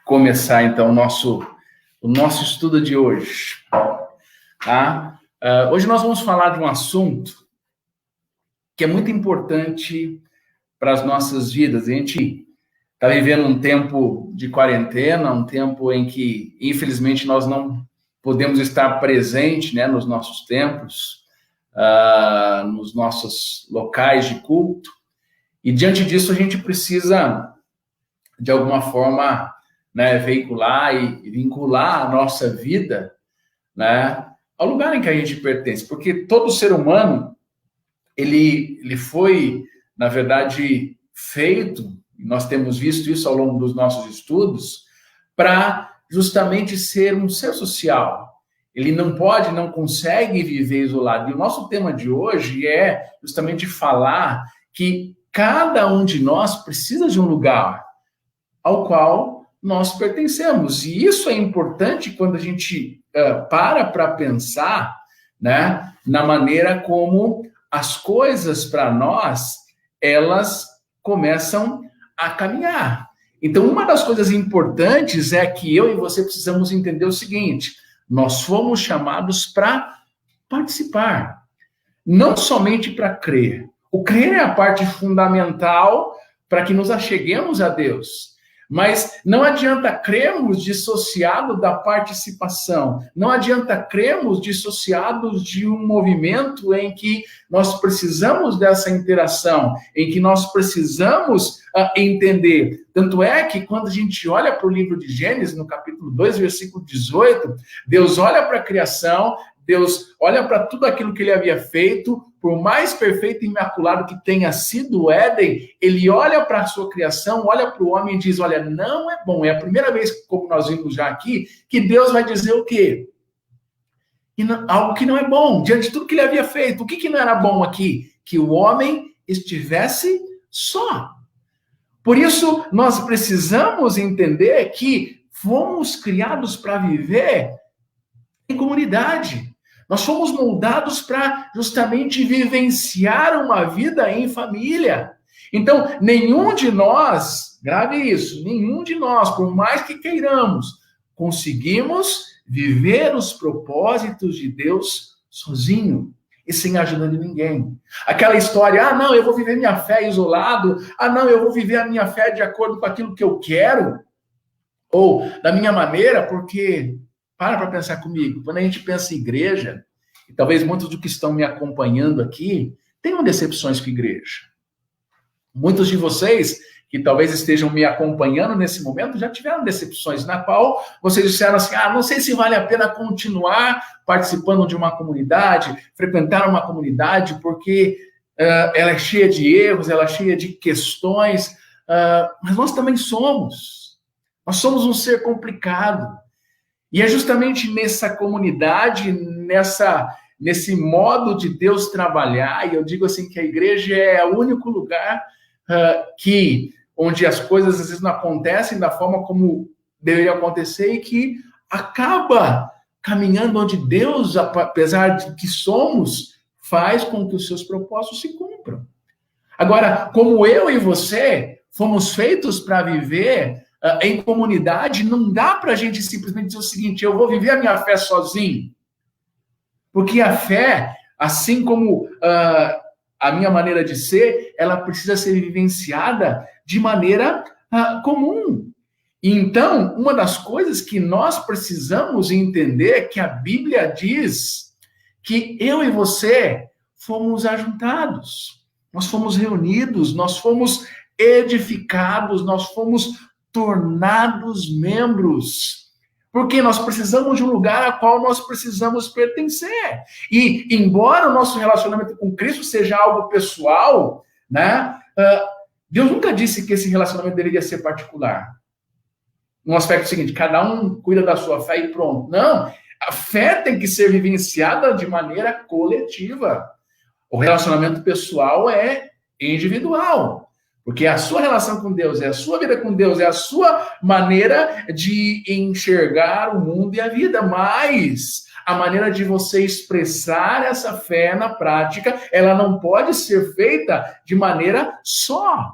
começar, então, o nosso estudo de hoje. Tá? Hoje nós vamos falar de um assunto que é muito importante para as nossas vidas. A gente está vivendo um tempo de quarentena, um tempo em que, infelizmente, nós não podemos estar presentes, né, nos nossos templos, nos nossos locais de culto. E, diante disso, a gente precisa, de alguma forma, né, veicular e vincular a nossa vida, né, ao lugar em que a gente pertence. Porque todo ser humano, ele foi, na verdade, feito, nós temos visto isso ao longo dos nossos estudos, para justamente ser um ser social. Ele não pode, não consegue viver isolado. E o nosso tema de hoje é justamente falar que cada um de nós precisa de um lugar ao qual nós pertencemos. E isso é importante quando a gente para pensar, né, na maneira como as coisas para nós, elas começam a caminhar. Então, uma das coisas importantes é que eu e você precisamos entender o seguinte: nós fomos chamados para participar, não somente para crer. O crer é a parte fundamental para que nos acheguemos a Deus. Mas não adianta crermos dissociado da participação. Não adianta crermos dissociados de um movimento em que nós precisamos dessa interação, em que nós precisamos entender. Tanto é que quando a gente olha para o livro de Gênesis, no capítulo 2, versículo 18, Deus olha para a criação, Deus olha para tudo aquilo que ele havia feito, por mais perfeito e imaculado que tenha sido o Éden, ele olha para a sua criação, olha para o homem e diz, olha, não é bom. É a primeira vez, como nós vimos já aqui, que Deus vai dizer o quê? Algo que não é bom, diante de tudo que ele havia feito. O que não era bom aqui? Que o homem estivesse só. Por isso, nós precisamos entender que fomos criados para viver em comunidade. Nós fomos moldados para justamente vivenciar uma vida em família. Então, nenhum de nós, grave isso, nenhum de nós, por mais que queiramos, conseguimos viver os propósitos de Deus sozinho e sem a ajuda de ninguém. Aquela história, não, eu vou viver minha fé isolado, não, eu vou viver a minha fé de acordo com aquilo que eu quero, ou da minha maneira, porque... Para pensar comigo. Quando a gente pensa em igreja, e talvez muitos dos que estão me acompanhando aqui tenham decepções com a igreja. Muitos de vocês que talvez estejam me acompanhando nesse momento já tiveram decepções na qual vocês disseram assim, não sei se vale a pena continuar participando de uma comunidade, frequentar uma comunidade, porque ela é cheia de erros, ela é cheia de questões, mas nós também somos. Nós somos um ser complicado. E é justamente nessa comunidade, nesse modo de Deus trabalhar, e eu digo assim que a igreja é o único lugar onde as coisas às vezes não acontecem da forma como deveria acontecer e que acaba caminhando onde Deus, apesar de que somos, faz com que os seus propósitos se cumpram. Agora, como eu e você fomos feitos para viver em comunidade, não dá para a gente simplesmente dizer o seguinte, eu vou viver a minha fé sozinho. Porque a fé, assim como a minha maneira de ser, ela precisa ser vivenciada de maneira comum. E então, uma das coisas que nós precisamos entender é que a Bíblia diz que eu e você fomos ajuntados, nós fomos reunidos, nós fomos edificados, nós fomos tornados membros, porque nós precisamos de um lugar a qual nós precisamos pertencer. E, embora o nosso relacionamento com Cristo seja algo pessoal, né, Deus nunca disse que esse relacionamento deveria ser particular. No aspecto seguinte, cada um cuida da sua fé e pronto. Não, a fé tem que ser vivenciada de maneira coletiva. O relacionamento pessoal é individual. Porque a sua relação com Deus, é a sua vida com Deus, é a sua maneira de enxergar o mundo e a vida. Mas a maneira de você expressar essa fé na prática, ela não pode ser feita de maneira só.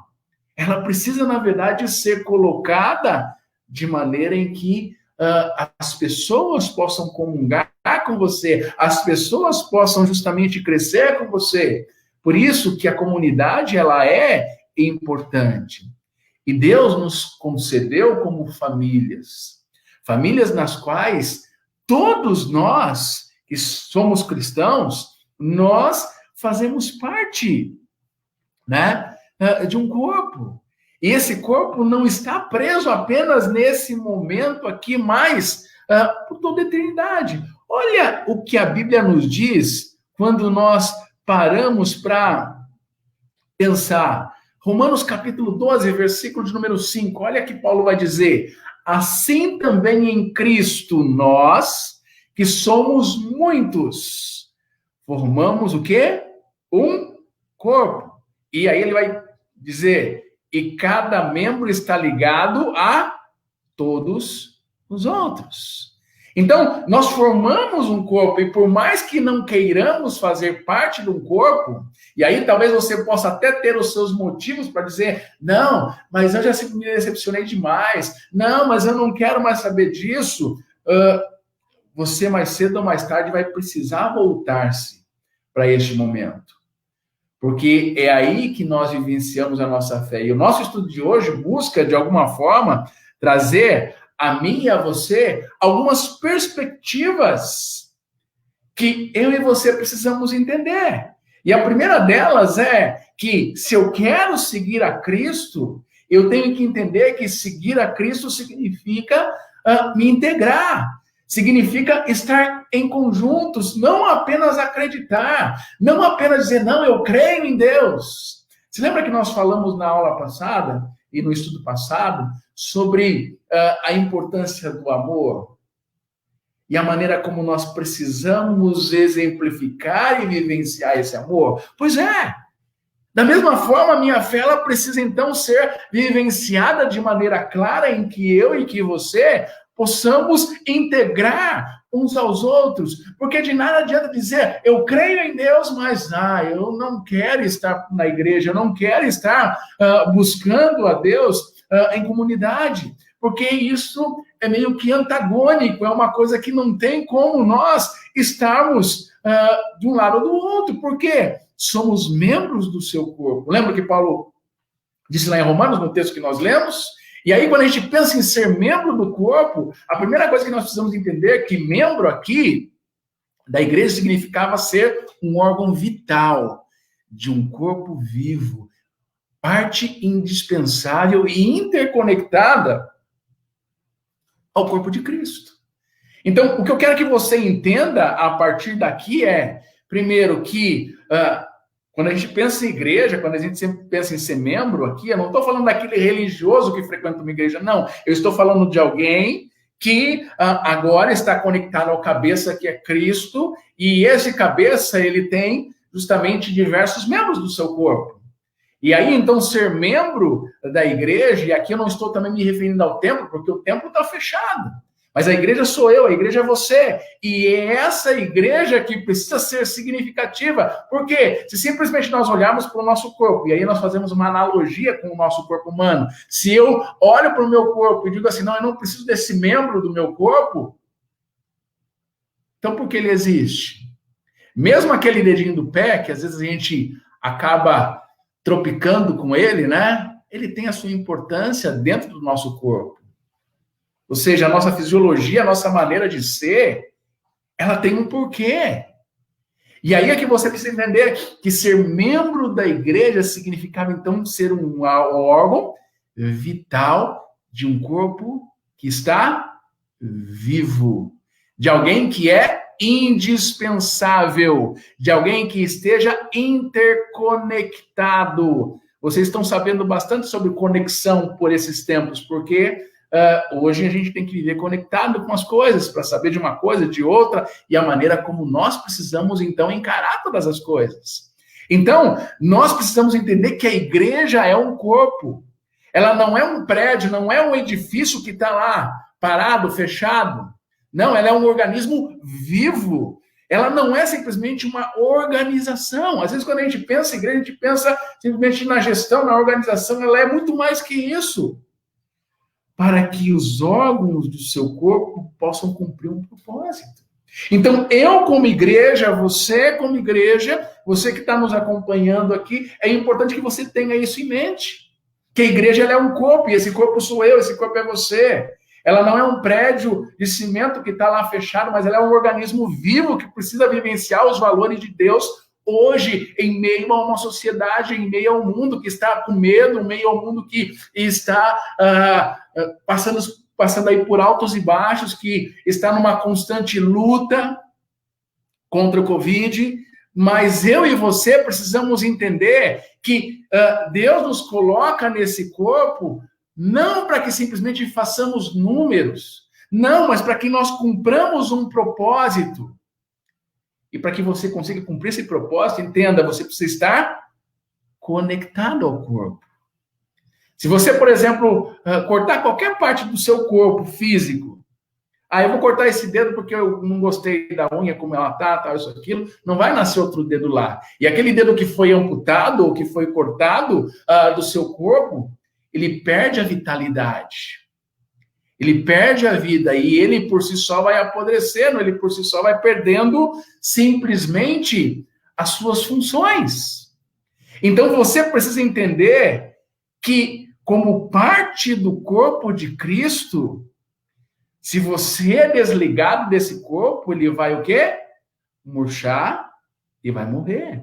Ela precisa, na verdade, ser colocada de maneira em que as pessoas possam comungar com você, as pessoas possam justamente crescer com você. Por isso que a comunidade, ela é importante. E Deus nos concedeu como famílias, famílias nas quais todos nós que somos cristãos, nós fazemos parte, né, de um corpo. E esse corpo não está preso apenas nesse momento aqui, mas por toda a eternidade. Olha o que a Bíblia nos diz quando nós paramos para pensar. Romanos capítulo 12, versículo de número 5. Olha que Paulo vai dizer: assim também em Cristo nós, que somos muitos, formamos o quê? Um corpo. E aí ele vai dizer: e cada membro está ligado a todos os outros. Então, nós formamos um corpo, e por mais que não queiramos fazer parte de um corpo, e aí talvez você possa até ter os seus motivos para dizer: não, mas eu já me decepcionei demais, não, mas eu não quero mais saber disso. Você mais cedo ou mais tarde vai precisar voltar-se para este momento. Porque é aí que nós vivenciamos a nossa fé. E o nosso estudo de hoje busca, de alguma forma, trazer a mim e a você algumas perspectivas que eu e você precisamos entender. E a primeira delas é que, se eu quero seguir a Cristo, eu tenho que entender que seguir a Cristo significa me integrar. Significa estar em conjuntos, não apenas acreditar, não apenas dizer: não, eu creio em Deus. Você lembra que nós falamos na aula passada e no estudo passado sobre a importância do amor e a maneira como nós precisamos exemplificar e vivenciar esse amor? Pois é, da mesma forma, a minha fé ela precisa então ser vivenciada de maneira clara, em que eu e que você possamos integrar uns aos outros, porque de nada adianta dizer: eu creio em Deus, mas eu não quero estar na igreja, eu não quero estar buscando a Deus em comunidade, porque isso é meio que antagônico, é uma coisa que não tem como nós estarmos de um lado ou do outro, porque somos membros do seu corpo. Lembra que Paulo disse lá em Romanos, no texto que nós lemos? E aí, quando a gente pensa em ser membro do corpo, a primeira coisa que nós precisamos entender é que membro aqui da igreja significava ser um órgão vital de um corpo vivo, parte indispensável e interconectada ao corpo de Cristo. Então, o que eu quero que você entenda a partir daqui é, primeiro, que quando a gente pensa em igreja, quando a gente sempre pensa em ser membro aqui, eu não estou falando daquele religioso que frequenta uma igreja, não. Eu estou falando de alguém que agora está conectado ao cabeça, que é Cristo, e esse cabeça, ele tem justamente diversos membros do seu corpo. E aí, então, ser membro da igreja, e aqui eu não estou também me referindo ao templo, porque o templo está fechado. Mas a igreja sou eu, a igreja é você. E é essa igreja que precisa ser significativa. Por quê? Se simplesmente nós olharmos para o nosso corpo, e aí nós fazemos uma analogia com o nosso corpo humano. Se eu olho para o meu corpo e digo assim: não, eu não preciso desse membro do meu corpo, então por que ele existe? Mesmo aquele dedinho do pé, que às vezes a gente acaba tropicando com ele, né? Ele tem a sua importância dentro do nosso corpo. Ou seja, a nossa fisiologia, a nossa maneira de ser, ela tem um porquê. E aí é que você precisa entender que ser membro da igreja significava, então, ser um órgão vital de um corpo que está vivo. De alguém que é indispensável. De alguém que esteja interconectado. Vocês estão sabendo bastante sobre conexão por esses tempos, porque hoje a gente tem que viver conectado com as coisas para saber de uma coisa, de outra, e a maneira como nós precisamos, então, encarar todas as coisas. Então, nós precisamos entender que a igreja é um corpo. Ela não é um prédio, não é um edifício que está lá, parado, fechado. Não, ela é um organismo vivo. Ela não é simplesmente uma organização. Às vezes, quando a gente pensa em igreja, a gente pensa simplesmente na gestão, na organização. Ela é muito mais que isso. para que os órgãos do seu corpo possam cumprir um propósito. Então, eu como igreja, você como igreja, você que está nos acompanhando aqui, é importante que você tenha isso em mente. Que a igreja ela é um corpo, e esse corpo sou eu, esse corpo é você. Ela não é um prédio de cimento que está lá fechado, mas ela é um organismo vivo que precisa vivenciar os valores de Deus hoje, em meio a uma sociedade, em meio ao mundo que está com medo, em meio ao mundo que está passando aí por altos e baixos, que está numa constante luta contra o Covid, mas eu e você precisamos entender que Deus nos coloca nesse corpo não para que simplesmente façamos números, não, mas para que nós cumpramos um propósito. E para que você consiga cumprir esse propósito, entenda, você precisa estar conectado ao corpo. Se você, por exemplo, cortar qualquer parte do seu corpo físico, eu vou cortar esse dedo porque eu não gostei da unha, como ela tá, tal, isso, aquilo, não vai nascer outro dedo lá. E aquele dedo que foi amputado ou que foi cortado do seu corpo, ele perde a vitalidade. Ele perde a vida e ele por si só vai apodrecendo, ele por si só vai perdendo simplesmente as suas funções. Então você precisa entender que, como parte do corpo de Cristo, se você é desligado desse corpo, ele vai o quê? Murchar e vai morrer.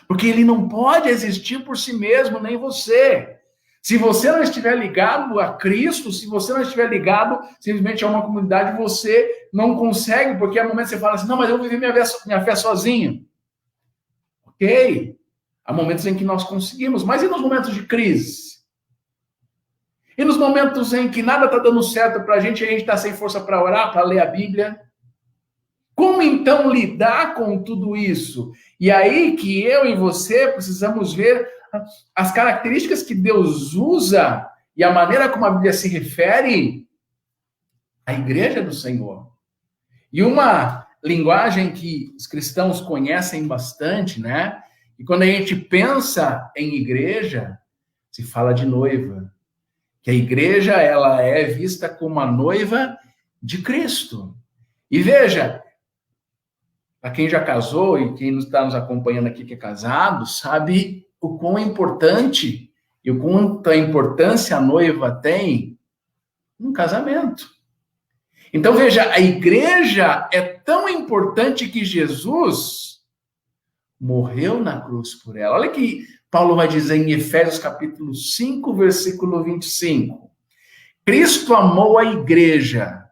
Porque ele não pode existir por si mesmo, nem você. Se você não estiver ligado a Cristo, se você não estiver ligado simplesmente a uma comunidade, você não consegue, porque há momentos que você fala assim, não, mas eu vou viver minha fé sozinho. Ok, há momentos em que nós conseguimos, mas e nos momentos de crise? E nos momentos em que nada está dando certo para a gente está sem força para orar, para ler a Bíblia? Como então lidar com tudo isso? E aí que eu e você precisamos ver as características que Deus usa e a maneira como a Bíblia se refere à igreja do Senhor. E uma linguagem que os cristãos conhecem bastante, né? E quando a gente pensa em igreja, se fala de noiva. Que a igreja, ela é vista como a noiva de Cristo. E veja, para quem já casou e quem está nos acompanhando aqui que é casado, sabe o quão importante e o quanta importância a noiva tem no casamento. Então, veja, a igreja é tão importante que Jesus morreu na cruz por ela. Olha que Paulo vai dizer em Efésios capítulo 5, versículo 25. Cristo amou a igreja,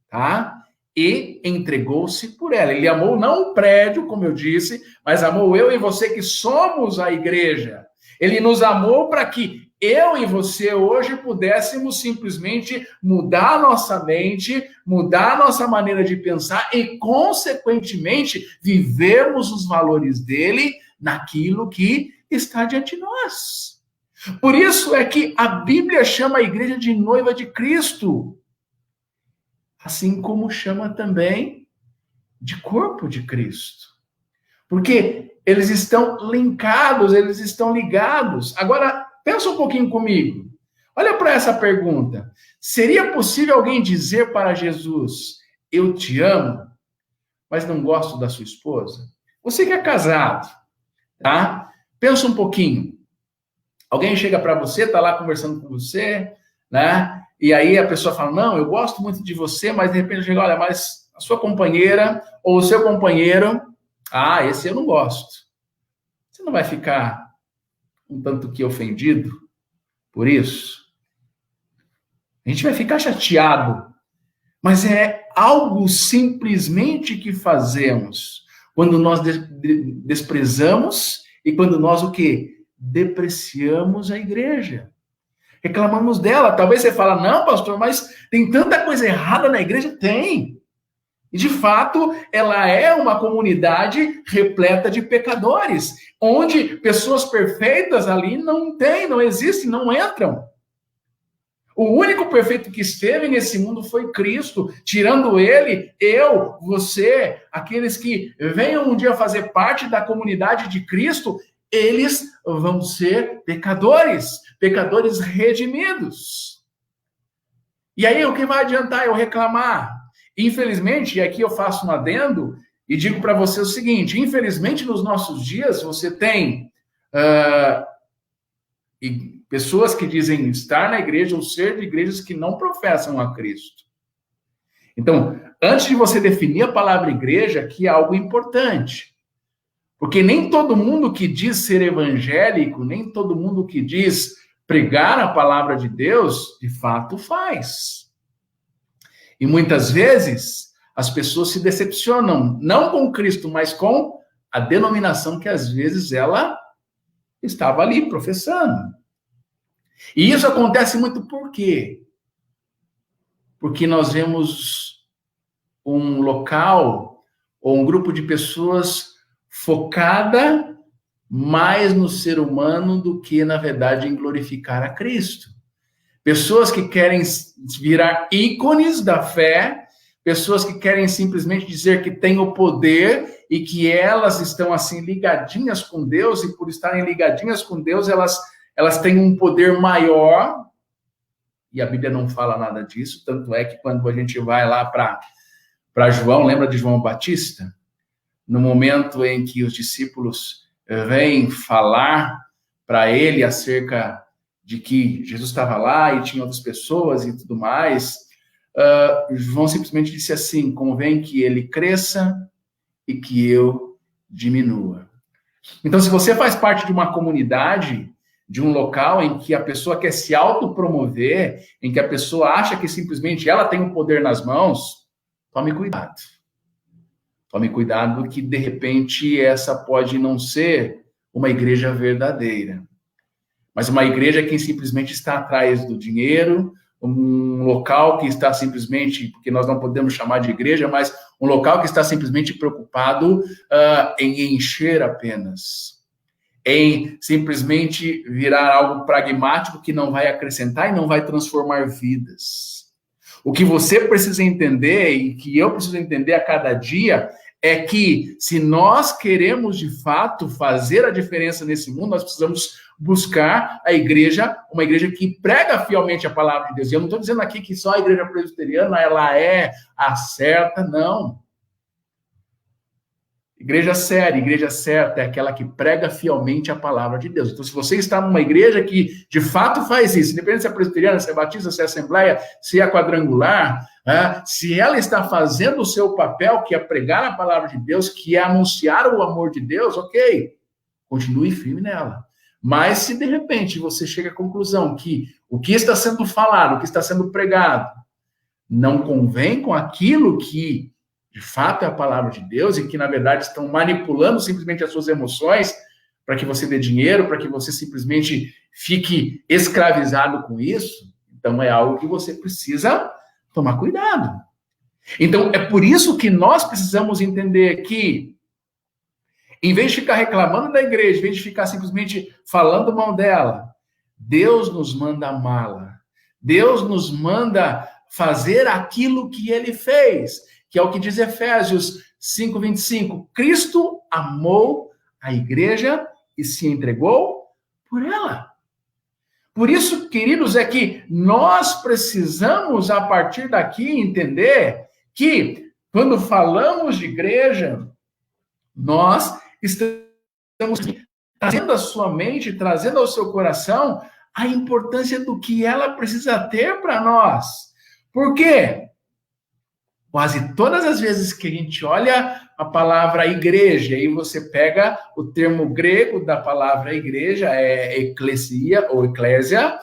tá? E entregou-se por ela. Ele amou não o prédio, como eu disse, mas amou eu e você que somos a igreja. Ele nos amou para que eu e você hoje pudéssemos simplesmente mudar a nossa mente, mudar a nossa maneira de pensar e, consequentemente, vivermos os valores dele naquilo que está diante de nós. Por isso é que a Bíblia chama a igreja de noiva de Cristo, assim como chama também de corpo de Cristo. Porque eles estão linkados, eles estão ligados. Agora, pensa um pouquinho comigo. Olha para essa pergunta. Seria possível alguém dizer para Jesus, eu te amo, mas não gosto da sua esposa? Você que é casado, tá? Pensa um pouquinho. Alguém chega para você, está lá conversando com você, né? E aí a pessoa fala, não, eu gosto muito de você, mas de repente chega, olha, mas a sua companheira ou o seu companheiro, esse eu não gosto. Você não vai ficar um tanto que ofendido por isso? A gente vai ficar chateado, mas é algo simplesmente que fazemos quando nós desprezamos e quando nós o quê? Depreciamos a igreja. Reclamamos dela. Talvez você fala, não, pastor, mas tem tanta coisa errada na igreja? Tem. E, de fato, ela é uma comunidade repleta de pecadores, onde pessoas perfeitas ali não existem, não entram. O único perfeito que esteve nesse mundo foi Cristo. Tirando ele, eu, você, aqueles que venham um dia fazer parte da comunidade de Cristo, eles vão ser pecadores redimidos. E aí, o que vai adiantar eu reclamar? Infelizmente, e aqui eu faço um adendo e digo para você o seguinte: infelizmente, nos nossos dias, você tem pessoas que dizem estar na igreja ou ser de igrejas que não professam a Cristo. Então, antes de você definir a palavra igreja, aqui é algo importante. Porque nem todo mundo que diz ser evangélico, nem todo mundo que diz pregar a palavra de Deus, de fato faz. E muitas vezes as pessoas se decepcionam, não com Cristo, mas com a denominação que às vezes ela estava ali professando. E isso acontece muito por quê? Porque nós vemos um local ou um grupo de pessoas focada mais no ser humano do que, na verdade, em glorificar a Cristo. Pessoas que querem virar ícones da fé, pessoas que querem simplesmente dizer que têm o poder e que elas estão, assim, ligadinhas com Deus, e por estarem ligadinhas com Deus, elas têm um poder maior, e a Bíblia não fala nada disso, tanto é que quando a gente vai lá para João, lembra de João Batista? No momento em que os discípulos vêm falar para ele acerca de que Jesus estava lá e tinha outras pessoas e tudo mais, João simplesmente disse assim: convém que ele cresça e que eu diminua. Então, se você faz parte de uma comunidade, de um local em que a pessoa quer se autopromover, em que a pessoa acha que simplesmente ela tem o poder nas mãos, tome cuidado. Tome cuidado que, de repente, essa pode não ser uma igreja verdadeira, mas uma igreja que simplesmente está atrás do dinheiro, um local que está simplesmente, porque nós não podemos chamar de igreja, mas um local que está simplesmente preocupado em encher apenas, em simplesmente virar algo pragmático que não vai acrescentar e não vai transformar vidas. O que você precisa entender, e que eu preciso entender a cada dia, é que se nós queremos de fato fazer a diferença nesse mundo, nós precisamos buscar a igreja, uma igreja que prega fielmente a palavra de Deus. E eu não estou dizendo aqui que só a igreja presbiteriana ela é a certa, não. Igreja séria, igreja certa é aquela que prega fielmente a palavra de Deus. Então, se você está numa igreja que de fato faz isso, independente se é presbiteriana, se é batista, se é assembleia, se é quadrangular, se ela está fazendo o seu papel, que é pregar a palavra de Deus, que é anunciar o amor de Deus, ok, continue firme nela. Mas se de repente você chega à conclusão que o que está sendo falado, o que está sendo pregado, não convém com aquilo que de fato é a palavra de Deus, e que na verdade estão manipulando simplesmente as suas emoções para que você dê dinheiro, para que você simplesmente fique escravizado com isso, então é algo que você precisa tomar cuidado. Então é por isso que nós precisamos entender que, em vez de ficar reclamando da igreja, em vez de ficar simplesmente falando mal dela, Deus nos manda amá-la. Deus nos manda fazer aquilo que ele fez, que é o que diz Efésios 5:25. Cristo amou a igreja e se entregou por ela. Por isso, queridos, é que nós precisamos, a partir daqui, entender que, quando falamos de igreja, nós estamos trazendo à sua mente, trazendo ao seu coração a importância do que ela precisa ter para nós. Por quê? Quase todas as vezes que a gente olha a palavra igreja, e você pega o termo grego da palavra igreja, é eclesia ou eclésia,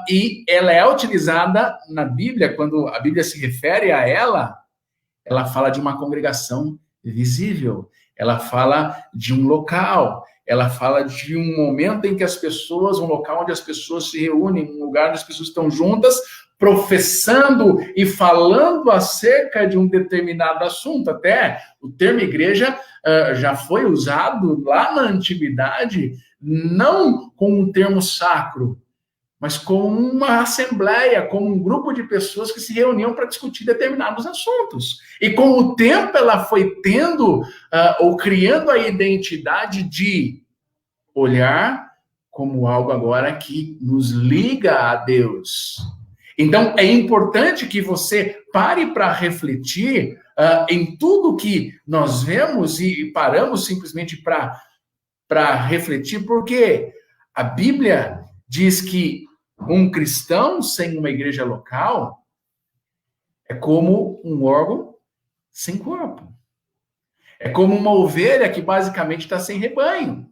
e ela é utilizada na Bíblia, quando a Bíblia se refere a ela fala de uma congregação visível, ela fala de um local, ela fala de um momento em que as pessoas, um local onde as pessoas se reúnem, um lugar onde as pessoas estão juntas, professando e falando acerca de um determinado assunto. Até o termo igreja já foi usado lá na antiguidade, não como um termo sacro, mas como uma assembleia, como um grupo de pessoas que se reuniam para discutir determinados assuntos. E com o tempo ela foi tendo ou criando a identidade de olhar como algo agora que nos liga a Deus. Então, é importante que você pare para refletir em tudo que nós vemos e paramos simplesmente para refletir, porque a Bíblia diz que um cristão sem uma igreja local é como um órgão sem corpo. É como uma ovelha que basicamente está sem rebanho.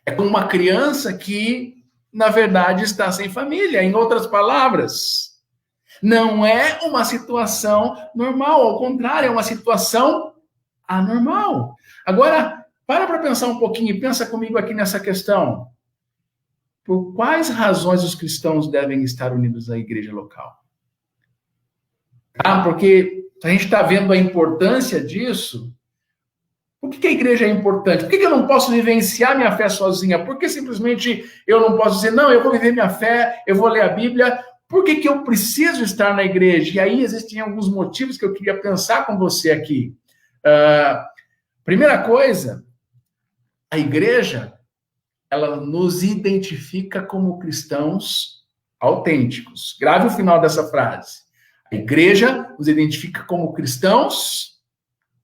É como uma criança que, na verdade, está sem família. Em outras palavras, não é uma situação normal, ao contrário, é uma situação anormal. Agora, para pensar um pouquinho e pensa comigo aqui nessa questão. Por quais razões os cristãos devem estar unidos à igreja local? Porque a gente está vendo a importância disso. Por que a igreja é importante? Por que eu não posso vivenciar minha fé sozinha? Por que simplesmente eu não posso dizer, não, eu vou viver minha fé, eu vou ler a Bíblia? Por que eu preciso estar na igreja? E aí existem alguns motivos que eu queria pensar com você aqui. Primeira coisa, a igreja, ela nos identifica como cristãos autênticos. Grave o final dessa frase. A igreja nos identifica como cristãos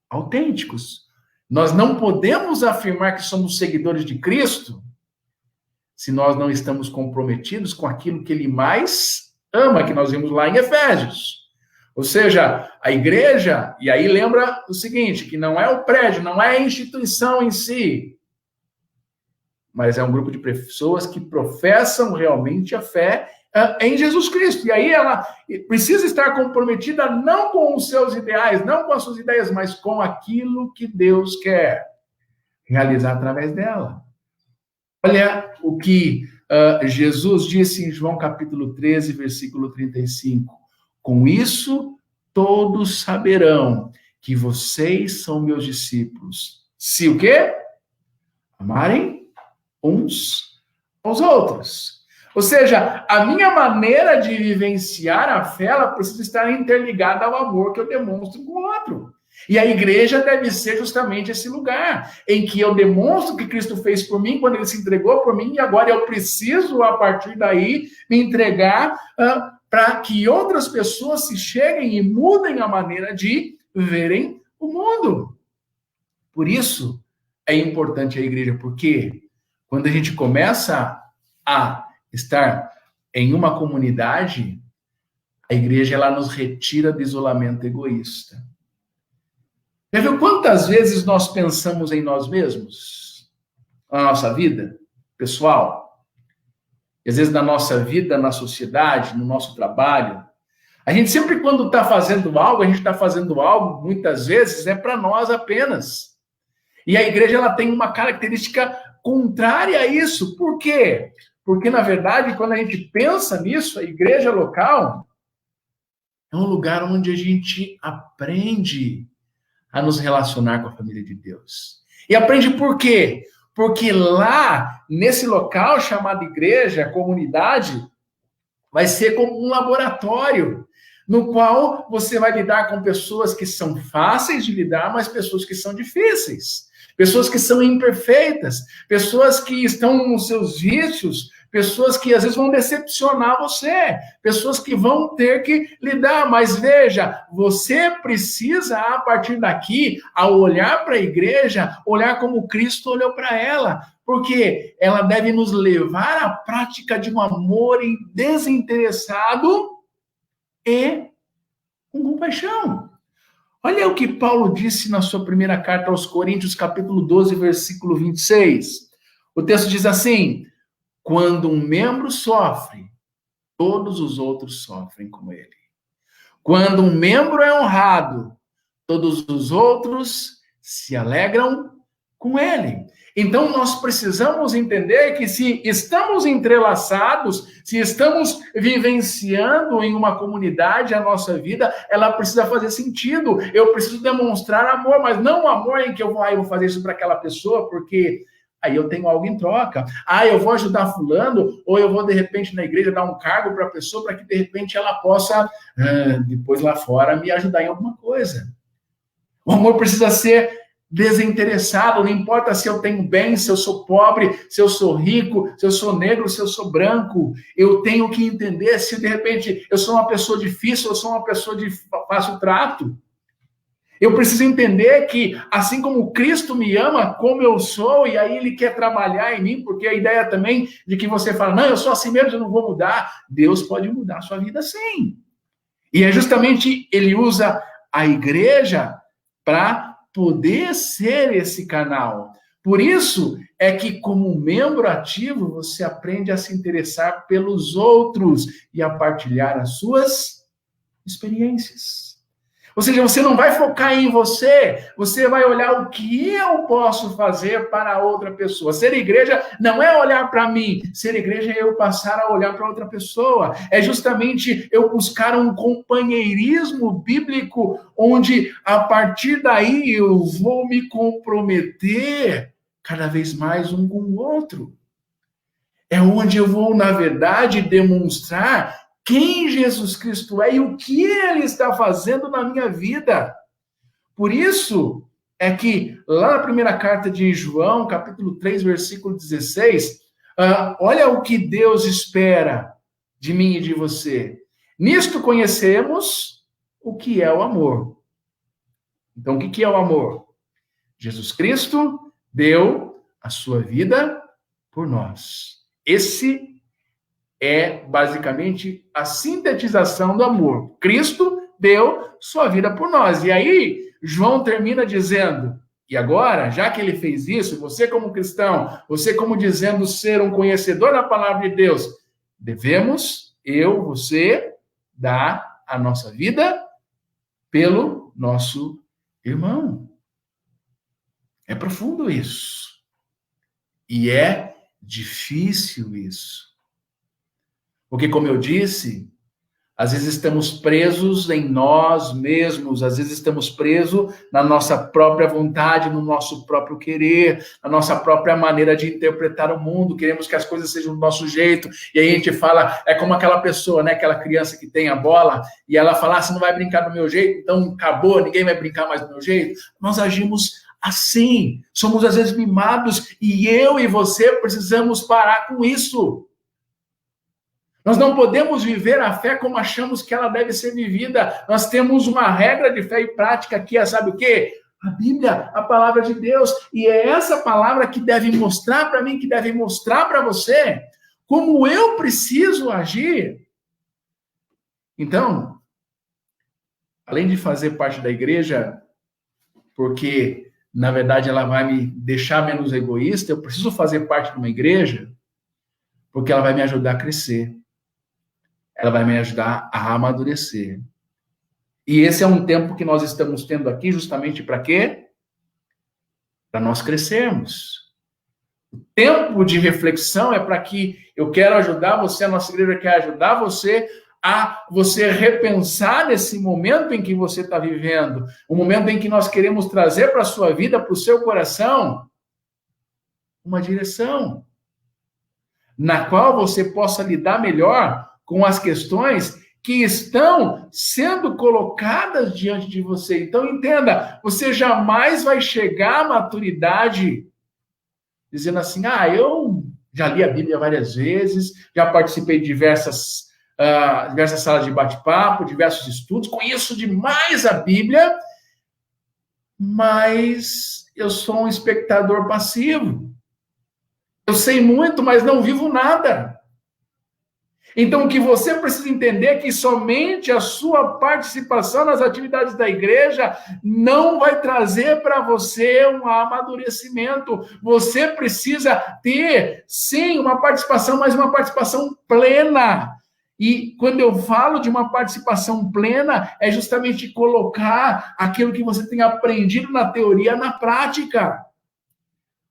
autênticos. Nós não podemos afirmar que somos seguidores de Cristo se nós não estamos comprometidos com aquilo que ele mais ama, que nós vimos lá em Efésios. Ou seja, a igreja, e aí lembra o seguinte, que não é o prédio, não é a instituição em si, mas é um grupo de pessoas que professam realmente a fé em Jesus Cristo. E aí ela precisa estar comprometida não com os seus ideais, não com as suas ideias, mas com aquilo que Deus quer realizar através dela. Olha o que Jesus disse em João capítulo 13, versículo 35. Com isso, todos saberão que vocês são meus discípulos. Se o quê? Amarem uns aos outros. Ou seja, a minha maneira de vivenciar a fé, ela precisa estar interligada ao amor que eu demonstro com o outro. E a igreja deve ser justamente esse lugar em que eu demonstro o que Cristo fez por mim, quando ele se entregou por mim, e agora eu preciso, a partir daí, me entregar para que outras pessoas se cheguem e mudem a maneira de verem o mundo. Por isso, é importante a igreja, porque quando a gente começa a estar em uma comunidade, a igreja ela nos retira do isolamento egoísta. Já viu quantas vezes nós pensamos em nós mesmos? Na nossa vida pessoal? Às vezes na nossa vida, na sociedade, no nosso trabalho. A gente sempre quando está fazendo algo, a gente está fazendo algo, muitas vezes, é para nós apenas. E a igreja ela tem uma característica contrária a isso. Por quê? Porque, na verdade, quando a gente pensa nisso, a igreja local é um lugar onde a gente aprende a nos relacionar com a família de Deus. E aprende por quê? Porque lá, nesse local chamado igreja, comunidade, vai ser como um laboratório, no qual você vai lidar com pessoas que são fáceis de lidar, mas pessoas que são difíceis. Pessoas que são imperfeitas, pessoas que estão nos seus vícios, pessoas que às vezes vão decepcionar você, pessoas que vão ter que lidar. Mas veja, você precisa, a partir daqui, ao olhar para a igreja, olhar como Cristo olhou para ela, porque ela deve nos levar à prática de um amor desinteressado e com compaixão. Olha o que Paulo disse na sua primeira carta aos Coríntios, capítulo 12, versículo 26. O texto diz assim: quando um membro sofre, todos os outros sofrem com ele. Quando um membro é honrado, todos os outros se alegram com ele. Então, nós precisamos entender que se estamos entrelaçados, se estamos vivenciando em uma comunidade a nossa vida, ela precisa fazer sentido. Eu preciso demonstrar amor, mas não o amor em que eu vou fazer isso para aquela pessoa, porque aí eu tenho algo em troca. Eu vou ajudar fulano, ou eu vou, de repente, na igreja dar um cargo para a pessoa, para que, de repente, ela possa, depois lá fora, me ajudar em alguma coisa. O amor precisa ser desinteressado, não importa se eu tenho bem, se eu sou pobre, se eu sou rico, se eu sou negro, se eu sou branco. Eu tenho que entender se de repente eu sou uma pessoa difícil, eu sou uma pessoa de fácil trato. Eu preciso entender que, assim como Cristo me ama como eu sou, e aí Ele quer trabalhar em mim, porque a ideia também de que você fala, não, eu sou assim mesmo, eu não vou mudar. Deus pode mudar a sua vida sim. E é justamente Ele usa a igreja para poder ser esse canal. Por isso é que, como membro ativo, você aprende a se interessar pelos outros e a partilhar as suas experiências. Ou seja, você não vai focar em você, você vai olhar o que eu posso fazer para outra pessoa. Ser igreja não é olhar para mim, ser igreja é eu passar a olhar para outra pessoa. É justamente eu buscar um companheirismo bíblico, onde a partir daí eu vou me comprometer cada vez mais um com o outro. É onde eu vou, na verdade, demonstrar quem Jesus Cristo é e o que Ele está fazendo na minha vida. Por isso é que lá na primeira carta de João, capítulo 3, versículo 16, olha o que Deus espera de mim e de você. Nisto conhecemos o que é o amor. Então, o que é o amor? Jesus Cristo deu a sua vida por nós. Esse é basicamente a sintetização do amor. Cristo deu sua vida por nós. E aí, João termina dizendo, e agora, já que ele fez isso, você como cristão, você como dizendo ser um conhecedor da palavra de Deus, devemos, você, dar a nossa vida pelo nosso irmão. É profundo isso. E é difícil isso. Porque, como eu disse, às vezes estamos presos em nós mesmos, às vezes estamos presos na nossa própria vontade, no nosso próprio querer, na nossa própria maneira de interpretar o mundo, queremos que as coisas sejam do nosso jeito, e aí a gente fala, é como aquela pessoa, né, aquela criança que tem a bola, e ela fala, você não vai brincar do meu jeito, então acabou, ninguém vai brincar mais do meu jeito. Nós agimos assim, somos às vezes mimados, e eu e você precisamos parar com isso. Nós não podemos viver a fé como achamos que ela deve ser vivida. Nós temos uma regra de fé e prática que é, sabe o quê? A Bíblia, a palavra de Deus. E é essa palavra que deve mostrar para mim, que deve mostrar para você como eu preciso agir. Então, além de fazer parte da igreja, porque, na verdade, ela vai me deixar menos egoísta, eu preciso fazer parte de uma igreja, porque ela vai me ajudar a crescer. Ela vai me ajudar a amadurecer. E esse é um tempo que nós estamos tendo aqui justamente para quê? Para nós crescermos. O tempo de reflexão é para que eu quero ajudar você, a nossa igreja quer ajudar você a você repensar nesse momento em que você está vivendo, o momento em que nós queremos trazer para a sua vida, para o seu coração, uma direção na qual você possa lidar melhor com as questões que estão sendo colocadas diante de você. Então, entenda, você jamais vai chegar à maturidade dizendo assim, eu já li a Bíblia várias vezes, já participei de diversas salas de bate-papo, diversos estudos, conheço demais a Bíblia, mas eu sou um espectador passivo. Eu sei muito, mas não vivo nada. Então, o que você precisa entender é que somente a sua participação nas atividades da igreja não vai trazer para você um amadurecimento. Você precisa ter, sim, uma participação, mas uma participação plena. E quando eu falo de uma participação plena, é justamente colocar aquilo que você tem aprendido na teoria na prática.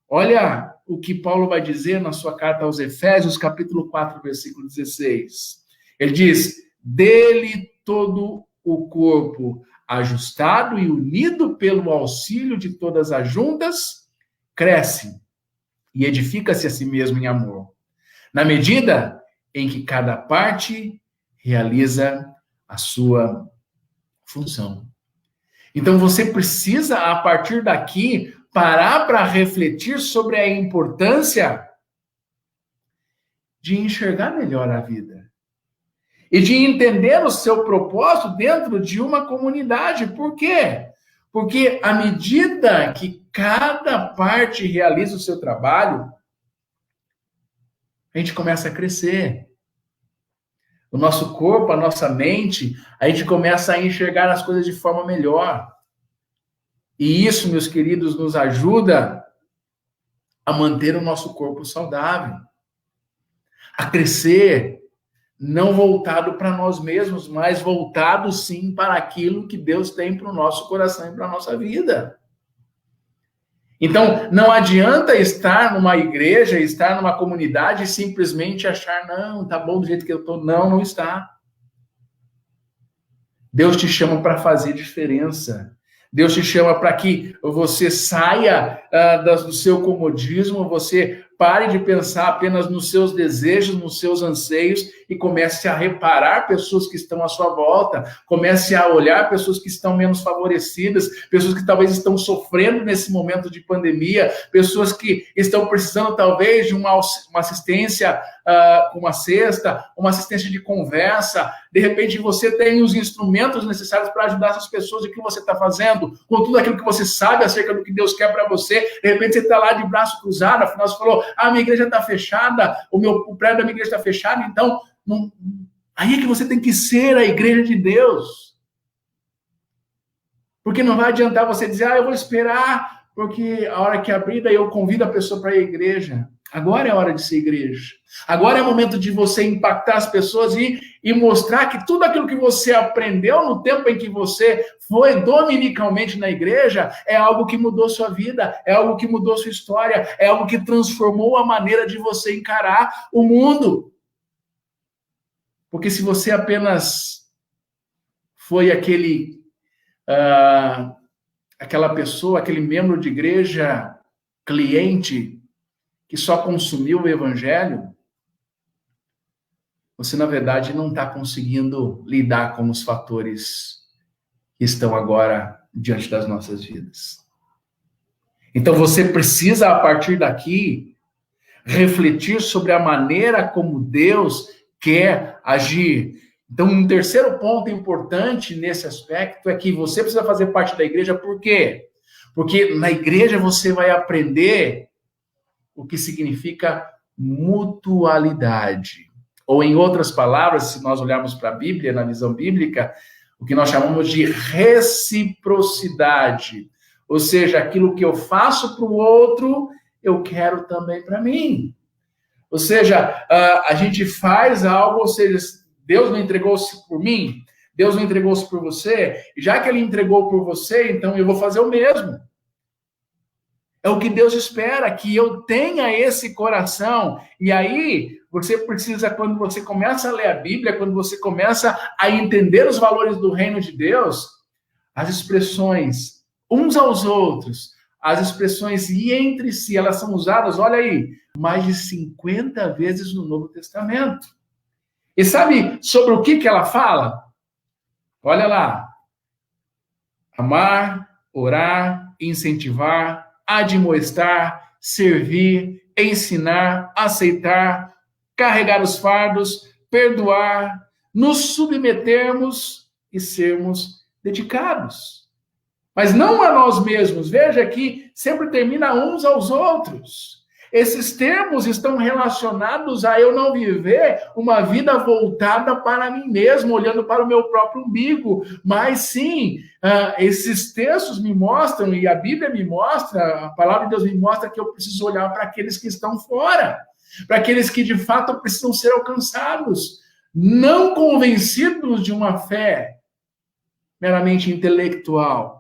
Olha o que Paulo vai dizer na sua carta aos Efésios, capítulo 4, versículo 16. Ele diz, dele todo o corpo, ajustado e unido pelo auxílio de todas as juntas, cresce e edifica-se a si mesmo em amor, na medida em que cada parte realiza a sua função. Então você precisa, a partir daqui, parar para refletir sobre a importância de enxergar melhor a vida e de entender o seu propósito dentro de uma comunidade. Por quê? Porque à medida que cada parte realiza o seu trabalho, a gente começa a crescer. O nosso corpo, a nossa mente, a gente começa a enxergar as coisas de forma melhor. E isso, meus queridos, nos ajuda a manter o nosso corpo saudável, a crescer, não voltado para nós mesmos, mas voltado sim para aquilo que Deus tem para o nosso coração e para a nossa vida. Então, não adianta estar numa igreja, estar numa comunidade e simplesmente achar, não, tá bom do jeito que eu estou. Não, não está. Deus te chama para fazer diferença. Deus te chama para que você saia do seu comodismo, você pare de pensar apenas nos seus desejos, nos seus anseios e comece a reparar pessoas que estão à sua volta, comece a olhar pessoas que estão menos favorecidas, pessoas que talvez estão sofrendo nesse momento de pandemia, pessoas que estão precisando talvez de uma assistência com uma cesta, uma assistência de conversa. De repente você tem os instrumentos necessários para ajudar essas pessoas. O que você está fazendo? Com tudo aquilo que você sabe acerca do que Deus quer para você. De repente você está lá de braço cruzado, afinal você falou, minha igreja está fechada, o prédio da minha igreja está fechado, então aí é que você tem que ser a igreja de Deus. Porque não vai adiantar você dizer, eu vou esperar, porque a hora que abrir, daí eu convido a pessoa para ir à igreja. Agora é a hora de ser igreja. Agora é o momento de você impactar as pessoas e mostrar que tudo aquilo que você aprendeu no tempo em que você foi dominicalmente na igreja é algo que mudou sua vida, é algo que mudou sua história, é algo que transformou a maneira de você encarar o mundo. Porque se você apenas foi aquela pessoa, aquele membro de igreja, cliente, que só consumiu o evangelho, você, na verdade, não está conseguindo lidar com os fatores que estão agora diante das nossas vidas. Então, você precisa, a partir daqui, refletir sobre a maneira como Deus quer agir. Então, um terceiro ponto importante nesse aspecto é que você precisa fazer parte da igreja. Por quê? Porque na igreja você vai aprender o que significa mutualidade. Ou, em outras palavras, se nós olharmos para a Bíblia, na visão bíblica, o que nós chamamos de reciprocidade. Ou seja, aquilo que eu faço para o outro, eu quero também para mim. Ou seja, a gente faz algo, ou seja, Deus não entregou-se por mim, Deus não entregou-se por você, e já que Ele entregou por você, então eu vou fazer o mesmo. É o que Deus espera, que eu tenha esse coração. E aí, você precisa, quando você começa a ler a Bíblia, quando você começa a entender os valores do reino de Deus, as expressões uns aos outros, as expressões e entre si, elas são usadas, olha aí, mais de 50 vezes no Novo Testamento. E sabe sobre o que ela fala? Olha lá. Amar, orar, incentivar, admoestar, servir, ensinar, aceitar, carregar os fardos, perdoar, nos submetermos e sermos dedicados. Mas não a nós mesmos. Veja que sempre termina uns aos outros. Esses termos estão relacionados a eu não viver uma vida voltada para mim mesmo, olhando para o meu próprio umbigo. Mas sim, esses textos me mostram, e a Bíblia me mostra, a palavra de Deus me mostra que eu preciso olhar para aqueles que estão fora, para aqueles que de fato precisam ser alcançados, não convencidos de uma fé meramente intelectual,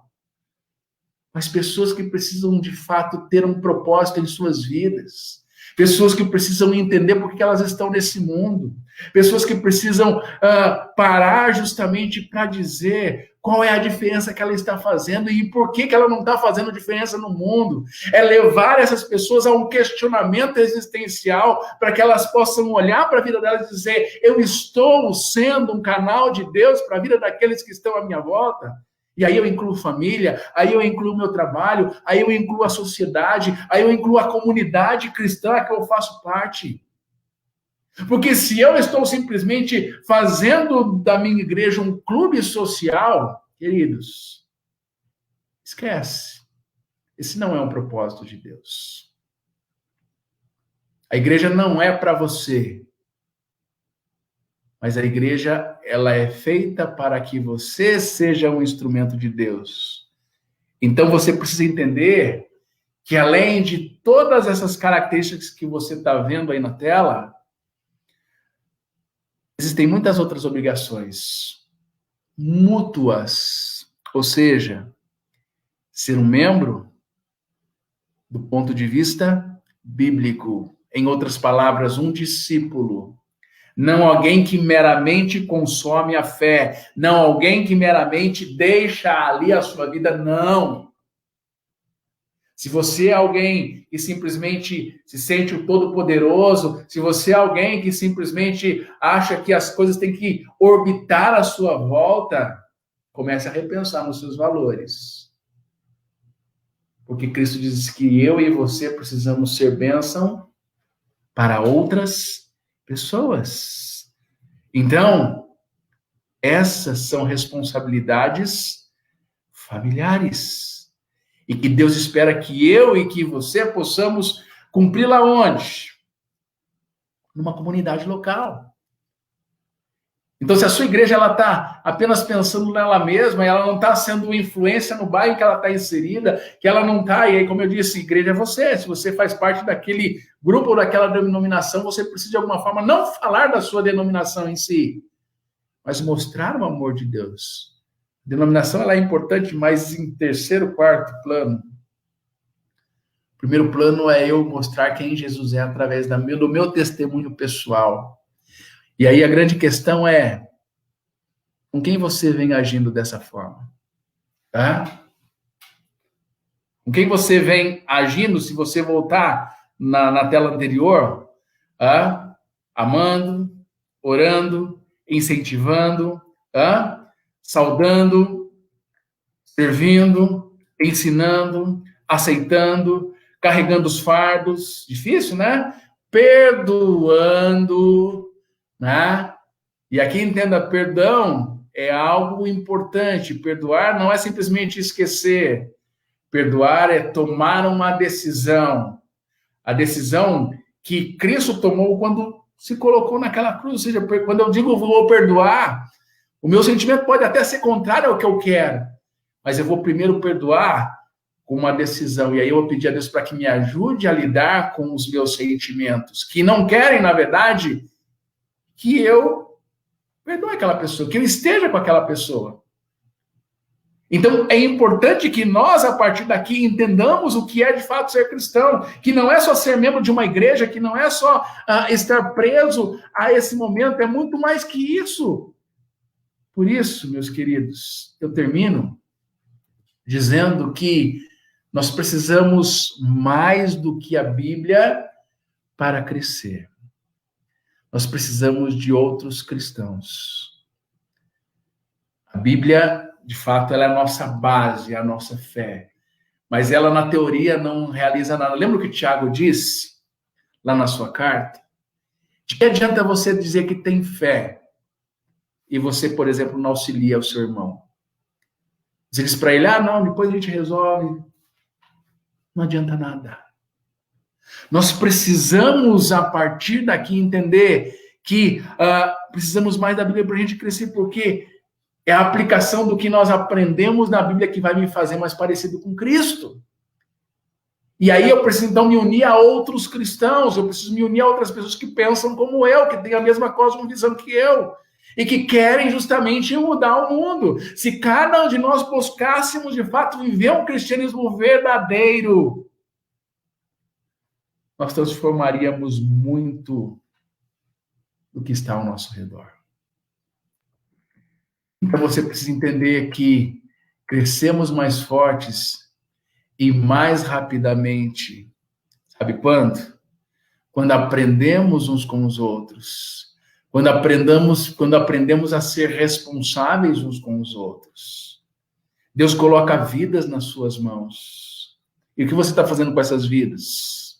mas pessoas que precisam, de fato, ter um propósito em suas vidas. Pessoas que precisam entender por que elas estão nesse mundo. Pessoas que precisam parar justamente para dizer qual é a diferença que ela está fazendo e por que ela não está fazendo diferença no mundo. É levar essas pessoas a um questionamento existencial para que elas possam olhar para a vida delas e dizer, eu estou sendo um canal de Deus para a vida daqueles que estão à minha volta. E aí eu incluo família, aí eu incluo meu trabalho, aí eu incluo a sociedade, aí eu incluo a comunidade cristã que eu faço parte. Porque se eu estou simplesmente fazendo da minha igreja um clube social, queridos, esquece. Esse não é um propósito de Deus. A igreja não é para você. Mas a igreja, ela é feita para que você seja um instrumento de Deus. Então você precisa entender que além de todas essas características que você está vendo aí na tela, existem muitas outras obrigações mútuas, ou seja, ser um membro do ponto de vista bíblico. Em outras palavras, um discípulo. Não alguém que meramente consome a fé, não alguém que meramente deixa ali a sua vida, não. Se você é alguém que simplesmente se sente o todo-poderoso, se você é alguém que simplesmente acha que as coisas têm que orbitar à sua volta, comece a repensar nos seus valores. Porque Cristo diz que eu e você precisamos ser bênção para outras pessoas. Então, essas são responsabilidades familiares. E que Deus espera que eu e que você possamos cumpri-la onde? Numa comunidade local. Então, se a sua igreja está apenas pensando nela mesma, ela não está sendo influência no bairro que ela está inserida, que ela não está, e aí, como eu disse, igreja é você. Se você faz parte daquele grupo ou daquela denominação, você precisa de alguma forma não falar da sua denominação em si, mas mostrar o amor de Deus. A denominação ela é importante, mas em terceiro, quarto plano. O primeiro plano é eu mostrar quem Jesus é através do meu testemunho pessoal. E aí a grande questão é, com quem você vem agindo dessa forma? Tá? Com quem você vem agindo, se você voltar na tela anterior, amando, orando, incentivando, saudando, servindo, ensinando, aceitando, carregando os fardos, difícil, né? Perdoando, né? E aqui entenda, perdão é algo importante. Perdoar não é simplesmente esquecer. Perdoar é tomar uma decisão. A decisão que Cristo tomou quando se colocou naquela cruz. Ou seja, quando eu digo vou perdoar, o meu sentimento pode até ser contrário ao que eu quero, mas eu vou primeiro perdoar com uma decisão. E aí eu vou pedir a Deus para que me ajude a lidar com os meus sentimentos, que não querem, na verdade, que eu perdoe aquela pessoa, que eu esteja com aquela pessoa. Então, é importante que nós, a partir daqui, entendamos o que é de fato ser cristão, que não é só ser membro de uma igreja, que não é só estar preso a esse momento, é muito mais que isso. Por isso, meus queridos, eu termino dizendo que nós precisamos mais do que a Bíblia para crescer. Nós precisamos de outros cristãos. A Bíblia, de fato, ela é a nossa base, a nossa fé. Mas ela, na teoria, não realiza nada. Lembra o que o Tiago disse lá na sua carta? De que adianta você dizer que tem fé e você, por exemplo, não auxilia o seu irmão? Você diz para ele, não, depois a gente resolve. Não adianta nada. Nós precisamos, a partir daqui, entender que precisamos mais da Bíblia para a gente crescer, porque é a aplicação do que nós aprendemos na Bíblia que vai me fazer mais parecido com Cristo. E aí eu preciso, então, me unir a outros cristãos, eu preciso me unir a outras pessoas que pensam como eu, que têm a mesma cosmovisão que eu, e que querem justamente mudar o mundo. Se cada um de nós buscássemos, de fato, viver um cristianismo verdadeiro, nós transformaríamos muito do que está ao nosso redor. Então você precisa entender que crescemos mais fortes e mais rapidamente. Sabe quando? Quando aprendemos uns com os outros. Quando aprendemos a ser responsáveis uns com os outros. Deus coloca vidas nas suas mãos. E o que você está fazendo com essas vidas?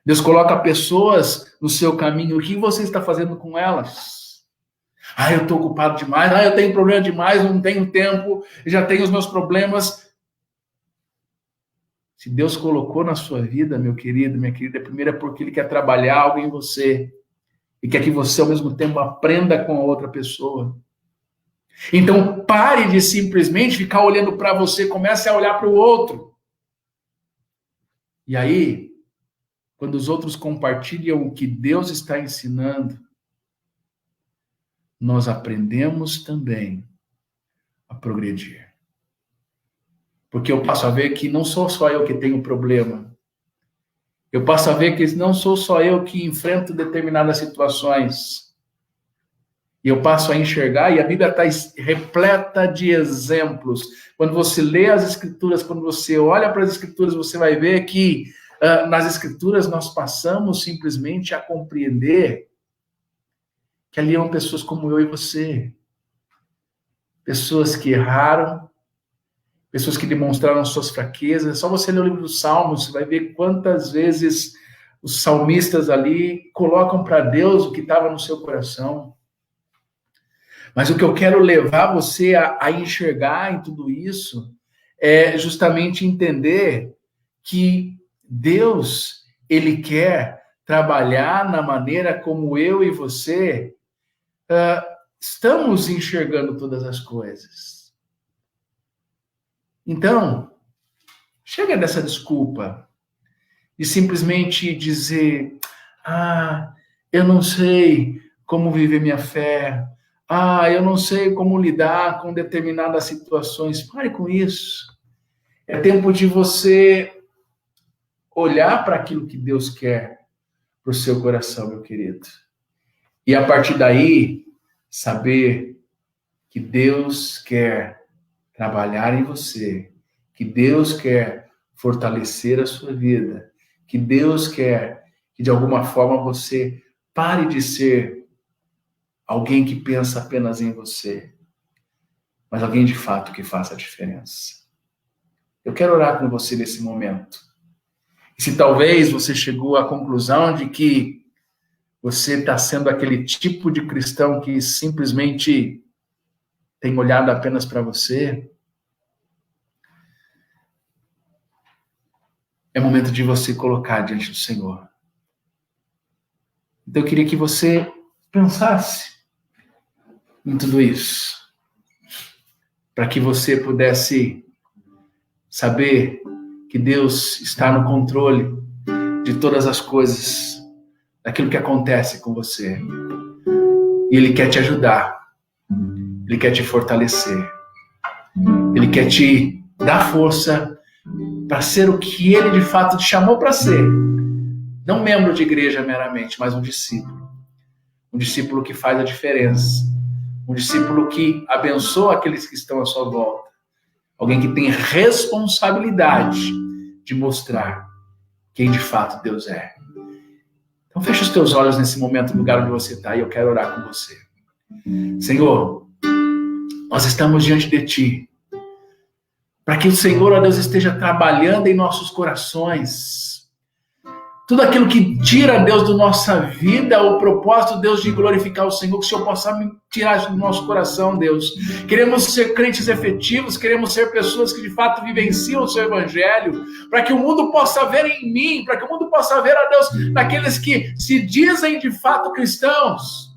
Deus coloca pessoas no seu caminho. O que você está fazendo com elas? Eu estou ocupado demais. Eu tenho problema demais, não tenho tempo, já tenho os meus problemas. Se Deus colocou na sua vida, meu querido, minha querida, primeiro é porque Ele quer trabalhar algo em você. E quer que você, ao mesmo tempo, aprenda com a outra pessoa. Então, pare de simplesmente ficar olhando para você, comece a olhar para o outro. E aí, quando os outros compartilham o que Deus está ensinando, nós aprendemos também a progredir. Porque eu passo a ver que não sou só eu que tenho problema. Eu passo a ver que não sou só eu que enfrento determinadas situações. E eu passo a enxergar, e a Bíblia está repleta de exemplos. Quando você lê as Escrituras, quando você olha para as Escrituras, você vai ver que nas Escrituras nós passamos simplesmente a compreender que ali eram pessoas como eu e você. Pessoas que erraram, pessoas que demonstraram suas fraquezas. É só você ler o livro dos Salmos, você vai ver quantas vezes os salmistas ali colocam para Deus o que estava no seu coração. Mas o que eu quero levar você a enxergar em tudo isso é justamente entender que Deus, Ele quer trabalhar na maneira como eu e você estamos enxergando todas as coisas. Então, chega dessa desculpa de simplesmente dizer, eu não sei como viver minha fé, eu não sei como lidar com determinadas situações. Pare com isso. É tempo de você olhar para aquilo que Deus quer para o seu coração, meu querido. E a partir daí, saber que Deus quer trabalhar em você, que Deus quer fortalecer a sua vida, que Deus quer que de alguma forma você pare de ser alguém que pensa apenas em você, mas alguém de fato que faça a diferença. Eu quero orar com você nesse momento. E se talvez você chegou à conclusão de que você está sendo aquele tipo de cristão que simplesmente tem olhado apenas para você, é momento de você colocar diante do Senhor. Então eu queria que você pensasse em tudo isso, para que você pudesse saber que Deus está no controle de todas as coisas, daquilo que acontece com você. E Ele quer te ajudar, Ele quer te fortalecer, Ele quer te dar força para ser o que Ele de fato te chamou para ser. Não membro de igreja meramente, mas um discípulo. Um discípulo que faz a diferença. Um discípulo que abençoa aqueles que estão à sua volta. Alguém que tem responsabilidade de mostrar quem de fato Deus é. Então fecha os teus olhos nesse momento, no lugar onde você está, e eu quero orar com você. Senhor, nós estamos diante de Ti, para que o Senhor, ó Deus, esteja trabalhando em nossos corações. Tudo aquilo que tira, Deus, da nossa vida, o propósito, Deus, de glorificar o Senhor, que o Senhor possa tirar do nosso coração, Deus. Queremos ser crentes efetivos, queremos ser pessoas que de fato vivenciam o seu evangelho, para que o mundo possa ver em mim, para que o mundo possa ver, ó Deus, naqueles que se dizem de fato cristãos.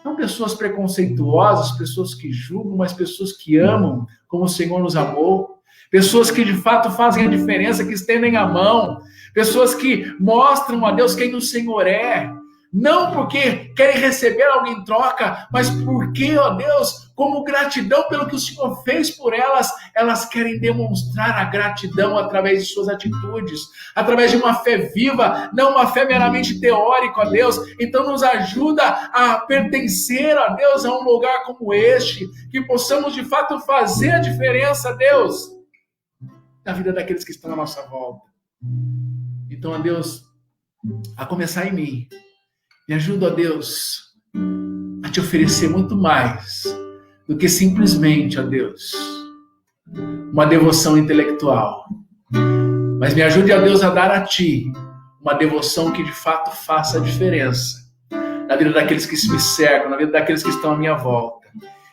Não pessoas preconceituosas, pessoas que julgam, mas pessoas que amam como o Senhor nos amou. Pessoas que de fato fazem a diferença, que estendem a mão. Pessoas que mostram a Deus quem o Senhor é. Não porque querem receber algo em troca, mas porque, ó Deus, como gratidão pelo que o Senhor fez por elas, elas querem demonstrar a gratidão através de suas atitudes, através de uma fé viva, não uma fé meramente teórica, ó Deus. Então nos ajuda a pertencer, ó Deus, a um lugar como este, que possamos de fato fazer a diferença, Deus, na vida daqueles que estão à nossa volta. Então, ó Deus, a começar em mim, me ajuda, ó Deus, a te oferecer muito mais do que simplesmente, ó Deus, uma devoção intelectual. Mas me ajude, ó Deus, a dar a Ti uma devoção que de fato faça a diferença na vida daqueles que me cercam, na vida daqueles que estão à minha volta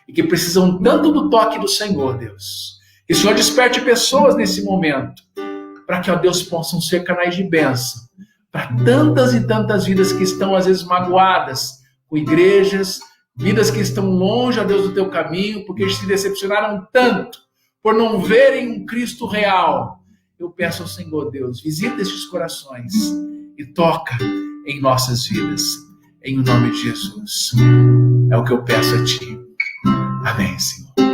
e que precisam tanto do toque do Senhor, Deus. Que o Senhor desperte pessoas nesse momento para que, ó Deus, possam ser canais de bênção para tantas e tantas vidas que estão às vezes magoadas com igrejas, vidas que estão longe, ó Deus, do Teu caminho, porque se decepcionaram tanto por não verem um Cristo real. Eu peço ao Senhor, Deus, visita estes corações e toca em nossas vidas. Em nome de Jesus. É o que eu peço a Ti. Amém, Senhor.